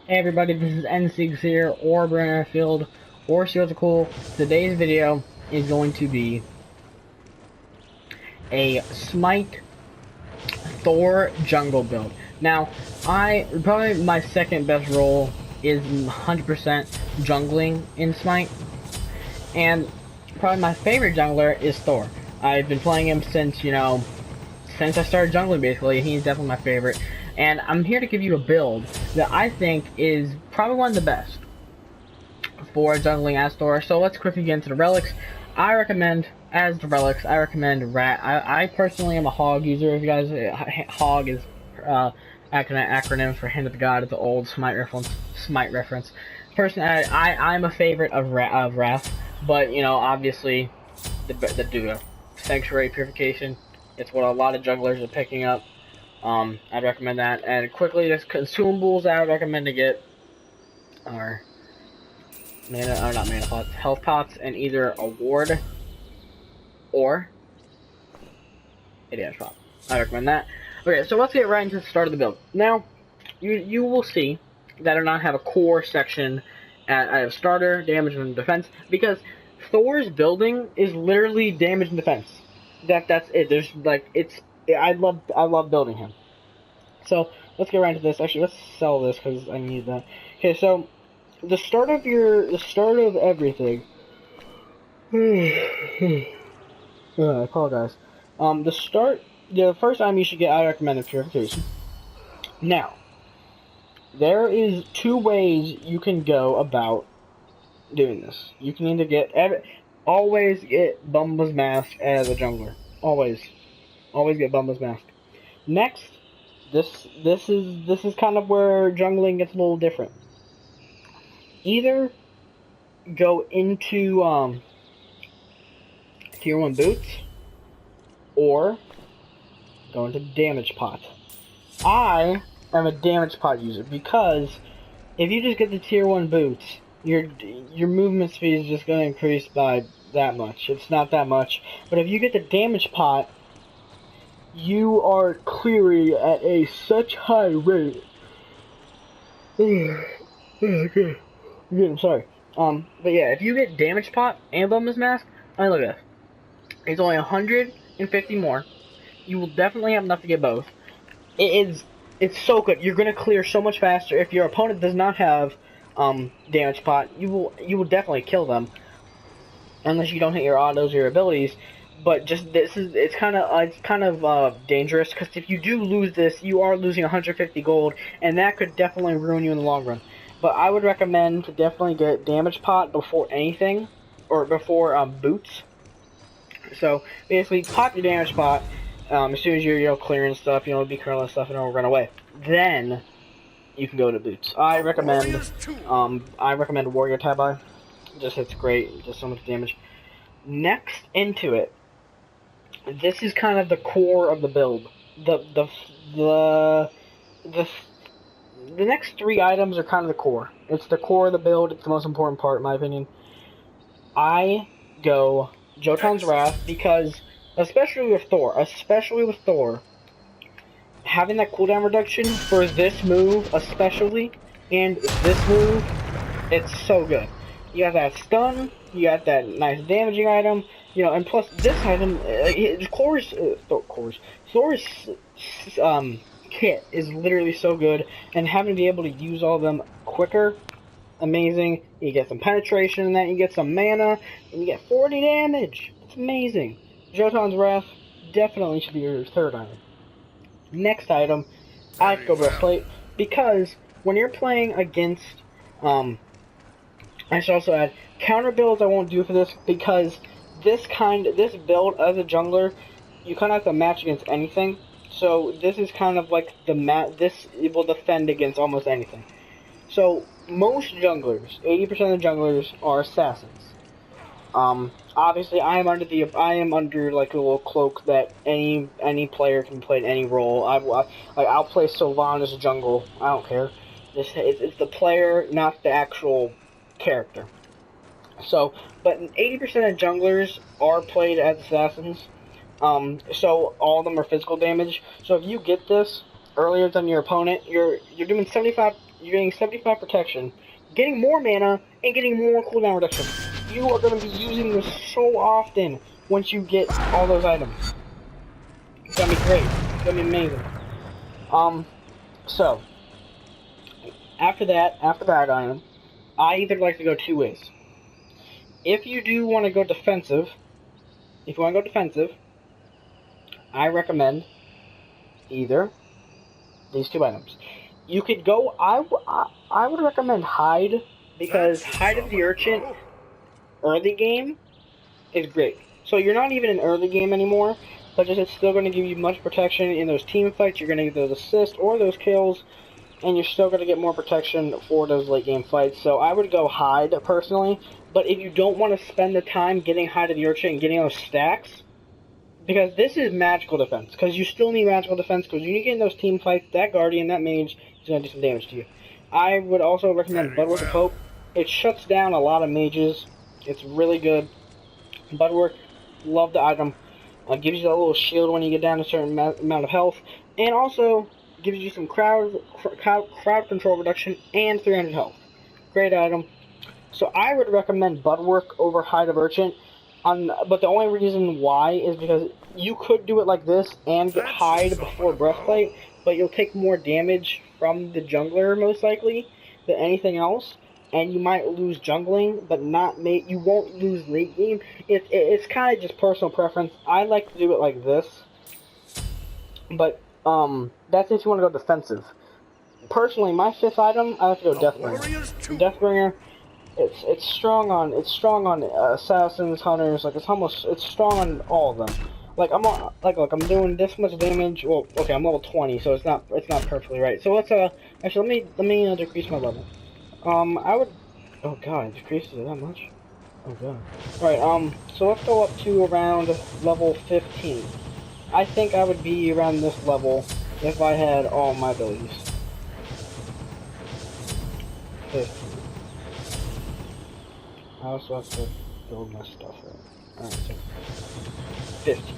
Hey everybody, this is NSeags here, or Brandon Field, or Shields are cool. Today's video is going to be a Smite Thor jungle build. Now, probably my second best role is 100% jungling in Smite, and probably my favorite jungler is Thor. I've been playing him since, since I started jungling basically, and he's definitely my favorite. And I'm here to give you a build that I think is probably one of the best for jungling as Thor. So let's quickly get into the relics. I recommend, as the relics, I recommend Rat. I personally am a Hog user. If you guys, Hog is acronym for Hand of the God. It's an old Smite reference. Personally, I'm a favorite of Wrath, but obviously the duo, Sanctuary Purification. It's what a lot of jungglers are picking up. I'd recommend that. And quickly, just consumables I would recommend to get are not mana pots, health pots, and either a ward or a damage pot. I recommend that. Okay, so let's get right into the start of the build. Now, you will see that I do not have a core section. I have starter, damage, and defense because Thor's building is literally damage and defense. That's it. There's I love building him. So let's get right into this. Actually, let's sell this because I need that. Okay, so the start of everything. I apologize. The first time you should get, I recommend is purification. Now, there is two ways you can go about doing this. You can either always get Bumba's Mask as a jungler. Always get Bumba's Mask. Next, this is kind of where jungling gets a little different. Either go into tier 1 boots or go into damage pot. I am a damage pot user because if you just get the tier 1 boots, your movement speed is just going to increase by that much. It's not that much. But if you get the damage pot, you are clearing at such high rate. Okay. I'm sorry. But yeah, if you get damage pot and Bumba's Mask, I mean, look at this. It's only 150 more. You will definitely have enough to get both. It's so good. You're gonna clear so much faster. If your opponent does not have damage pot, you will definitely kill them, unless you don't hit your autos or your abilities. But it's kind of dangerous because if you do lose this, you are losing 150 gold, and that could definitely ruin you in the long run. But I would recommend to definitely get damage pot before anything, or before boots. So basically, pop your damage pot as soon as you're clearing stuff, be curling stuff, and it'll run away. Then you can go to boots. I recommend Warrior Tabi. Just hits great, just so much damage. Next into it, this is kind of the core of the build. The next three items are kind of the core. It's the core of the build. It's the most important part, in my opinion. I go Jotun's Wrath because, especially with Thor, having that cooldown reduction for this move, especially, and this move, it's so good. You got that stun, you got that nice damaging item, and plus this item, Thor's kit is literally so good, and having to be able to use all of them quicker, amazing. You get some penetration in that, you get some mana, and you get 40 damage. It's amazing. Jotun's Wrath definitely should be your third item. Next item, I have to go Breastplate, because when you're playing against, I should also add, counter builds I won't do for this, because this build as a jungler, you kind of have to match against anything. So this is kind of like this will defend against almost anything. So most junglers, 80% of the junglers are assassins. Obviously I am under like a little cloak that any player can play in any role. I'll play Sylvan as a jungle. I don't care. It's the player, not the actual character. So, but 80% of junglers are played as assassins. So all of them are physical damage. So if you get this earlier than your opponent, you're doing 75 you're getting 75 protection, getting more mana, and getting more cooldown reduction. You are going to be using this so often once you get all those items. It's going to be great. It's going to be amazing. So, after that item, I either like to go two ways. If you do want to go defensive, I recommend either these two items. You could go, I would recommend Hide, because Hide of the Urchin early game is great. So you're not even in early game anymore, but it's still going to give you much protection in those team fights. You're going to get those assists or those kills, and you're still going to get more protection for those late game fights. So I would go Hide personally, but if you don't want to spend the time getting Hide of the Urchin and getting those stacks, because this is magical defense, because you still need magical defense, because when you get in those team fights, that Guardian, that Mage, is going to do some damage to you. I would also recommend Budwork of Hope. It shuts down a lot of mages. It's really good. Budwork, love the item. Gives you that little shield when you get down to a certain amount of health, and also gives you some crowd control reduction and 300 health. Great item. So I would recommend Budwork over Hide of Urchin. But the only reason why is because you could do it like this and get Hide before Breastplate, but you'll take more damage from the jungler most likely than anything else, and you might lose jungling, but you won't lose late game. It's kind of just personal preference. I like to do it like this, but that's if you want to go defensive. Personally, my fifth item, I like to go Deathbringer. Deathbringer. It's strong on assassins, hunters. Like it's strong on all of them. Like I'm doing this much damage. Well, okay, I'm level 20, so it's not perfectly right. So let's actually let me decrease my level. I would. Oh god, it decreases it that much. Oh god. All right. So let's go up to around level 15. I think I would be around this level if I had all my abilities. 15. I also have to build my stuff right. Alright, so 50.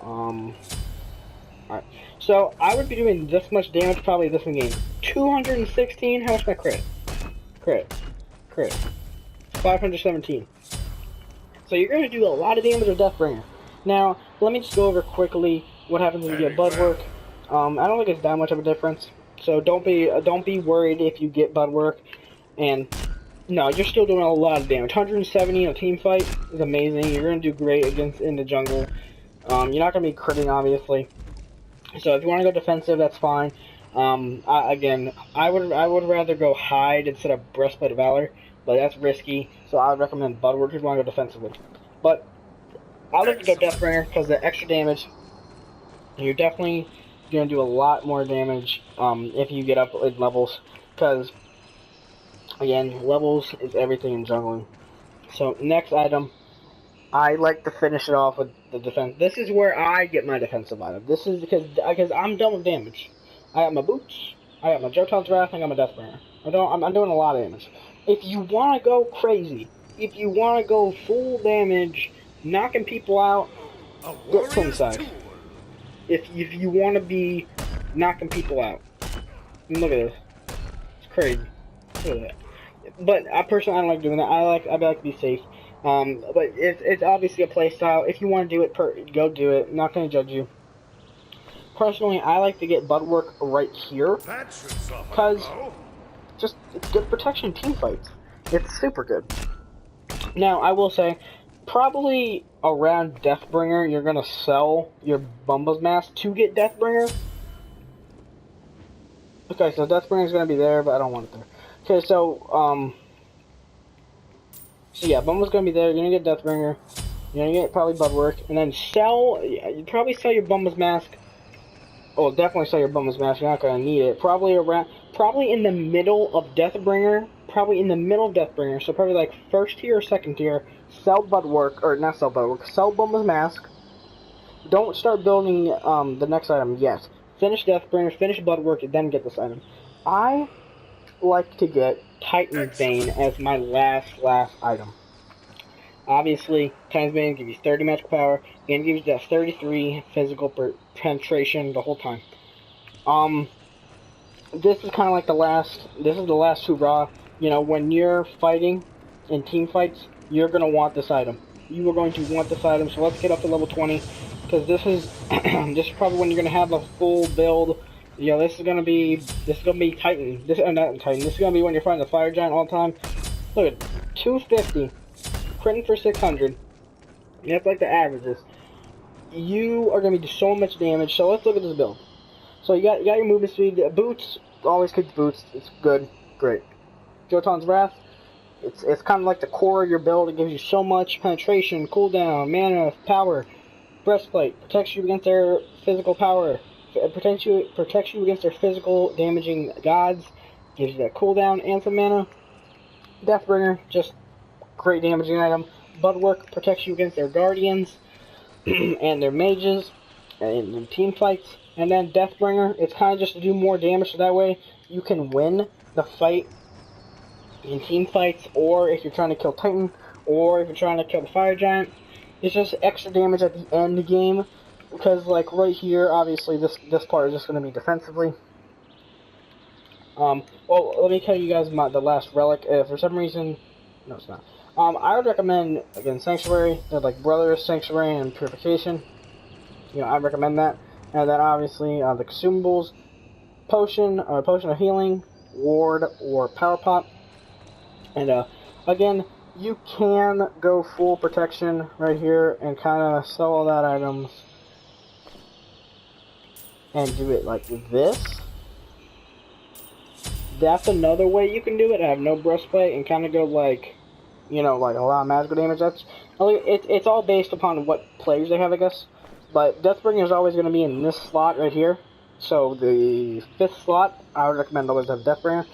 Alright. So I would be doing this much damage probably this game. 216, how much my crit? Crit. 517. So you're gonna do a lot of damage with Deathbringer. Now, let me just go over quickly what happens when you get Budwork. I don't think it's that much of a difference. So don't be worried if you get Budwork, and no, you're still doing a lot of damage. 170 in a team fight is amazing. You're going to do great in the jungle. You're not going to be critting, obviously. So if you want to go defensive, that's fine. I would rather go Hide instead of Breastplate of Valor, but that's risky. So I would recommend Budwork if you want to go defensively. But I like to go Deathbringer because the extra damage. You're definitely going to do a lot more damage if you get up in levels, because again, levels is everything in jungling. So, next item, I like to finish it off with the defense. This is where I get my defensive item. This is because I'm done with damage. I got my boots, I got my Jotun's Wrath, I got my Deathbringer. I'm doing a lot of damage. If you want to go crazy, if you want to go full damage, knocking people out, get Twin-Side. If you want to be knocking people out. Look at this. It's crazy. Look at that. But I personally, I don't like doing that. I like to be safe. But it's obviously a play style. If you want to do it, go do it. I'm not going to judge you. Personally, I like to get Budwork right here, because just it's good protection in team fights. It's super good. Now, I will say, probably around Deathbringer, you're going to sell your Bumba's Mask to get Deathbringer. Okay, so Deathbringer is going to be there, but I don't want it there. Okay, so yeah, Bumba's gonna be there. You're gonna get Deathbringer. You're gonna get probably Budwork, and then you probably sell your Bumba's Mask. Oh, definitely sell your Bumba's Mask. You're not gonna need it. Probably in the middle of Deathbringer. So probably like first tier or second tier. Sell Budwork, or not sell Budwork. Sell Bumba's Mask. Don't start building the next item yet. Finish Deathbringer, finish Budwork, and then get this item. I like to get Titan's Bane as my last item. Obviously, Titan's Bane gives you 30 magical power, and gives you that 33 physical penetration the whole time. this is kind of like the last. This is the last hurrah. You know, when you're fighting in team fights, you're gonna want this item. You are going to want this item. So let's get up to level 20, because this is this is probably when you're gonna have a full build. You know, this is gonna be Titan. This not Titan. This is gonna be when you're fighting the fire giant all the time. Look at 250, critting for 600. That's like the averages. You are gonna be doing so much damage. So let's look at this build. So you got your movement speed. Boots, always kick boots. It's good, great. Jotun's Wrath. It's kind of like the core of your build. It gives you so much penetration, cooldown, mana, power. Breastplate protects you against their physical power. Protects you against their physical damaging gods. Gives you that cooldown and some mana. Deathbringer, just great damaging item. Budwork protects you against their guardians and their mages in team fights. And then Deathbringer, it's kind of just to do more damage, so that way you can win the fight in team fights, or if you're trying to kill Titan, or if you're trying to kill the Fire Giant. It's just extra damage at the end game, because like right here, obviously this part is just going to be defensively. Well, let me tell you guys the last relic. If for some reason, no, it's not. I would recommend again Sanctuary. They're like Brothers, Sanctuary, and Purification. You know, I recommend that. And then obviously the consumables, potion of healing, ward, or power pot. And again, you can go full protection right here and kind of sell all that items and do it like this. That's another way you can do it. Have no breastplate and kind of go like, you know, like a lot of magical damage. It's all based upon what players they have, I guess. But Deathbringer is always going to be in this slot right here. So the 5th slot, I would recommend always have Deathbringer.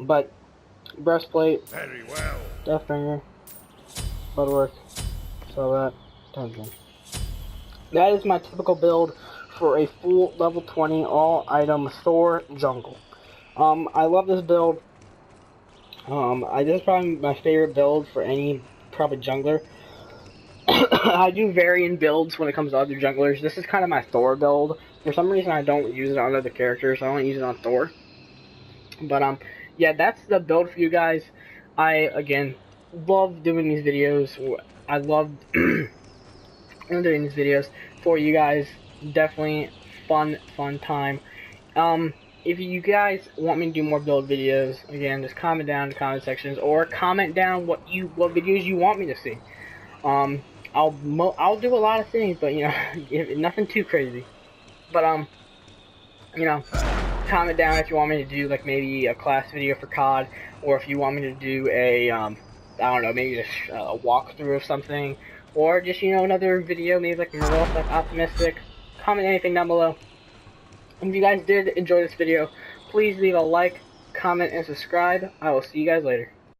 But breastplate, very well. Deathbringer, Budwork, so that, Dungeon. That is my typical build for a full level 20 all item Thor jungle. I love this build. This is probably my favorite build for any probably jungler. I do varying builds when it comes to other junglers. This is kind of my Thor build. For some reason, I don't use it on other characters. I only use it on Thor. But yeah, that's the build for you guys. I again love doing these videos. I love doing these videos for you guys. Definitely fun time. If you guys want me to do more build videos, again, just comment down in the comment sections, or comment down what videos you want me to see. I'll do a lot of things, but you know, nothing too crazy. But you know, comment down if you want me to do like maybe a class video for COD, or if you want me to do a I don't know, maybe just a walkthrough of something, or just, you know, another video, maybe like Marvel, like Optimistic. Comment anything down below. And if you guys did enjoy this video, please leave a like, comment, and subscribe. I will see you guys later.